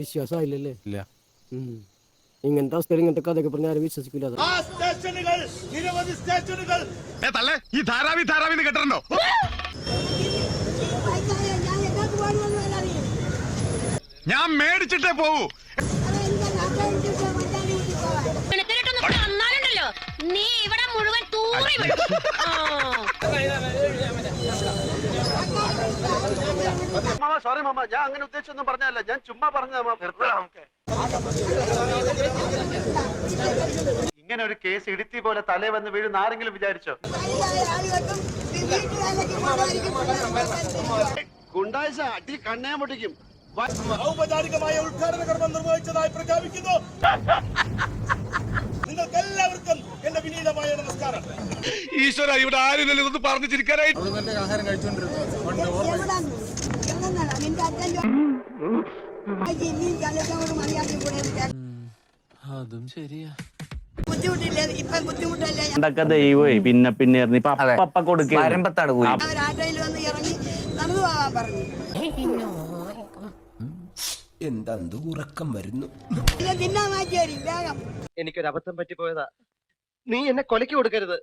വിശ്വാസമായില്ലല്ലേ? ഇല്ല. ഇങ്ങനത്തെ അവസ്ഥയിൽ ഇങ്ങനത്തെ കഥയൊക്കെ പറഞ്ഞ ആരും വിശ്വസിക്കില്ല. ഞാൻ മേടിച്ചിട്ടേ പോവൂ. നീ ഇവിടെ മുഴുവൻ തൂറി സോറി മാമ, ഞാൻ അങ്ങനെ ഉദ്ദേശിച്ചൊന്നും പറഞ്ഞല്ല, ഞാൻ ചുമ്മാ പറഞ്ഞ. ഇങ്ങനെ ഒരു കേസ് ഇടുത്തി പോലെ തലേ വന്ന് വീഴുന്ന ആരെങ്കിലും വിചാരിച്ചോ? ഗുണ്ടായിസ അടി കണ്ണേ പൊട്ടിക്കും. ഔപചാരികമായ ഉദ്ഘാടന കർമ്മം നിർവഹിച്ചതായി പ്രഖ്യാപിക്കുന്നു. നിങ്ങൾക്ക് എല്ലാവർക്കും എന്റെ വിനീതമായ നമസ്കാരം. ഈശ്വര, ഇവിടെ ആരുമില്ലല്ലോ ഇതൊന്ന് പറഞ്ഞു ചിരിക്കാനായി. ആഹാരം കഴിച്ചോണ്ടിരുന്നു. അതും ശരിയാ. പണ്ടൊക്കെ ദൈവമേ പിന്നെ കൊടുക്കുക എന്താ ഉറക്കം വരുന്നു. എനിക്കൊരു അബദ്ധം പറ്റിപ്പോയതാ. നീ എന്നെ കൊലക്ക് കൊടുക്കരുത്.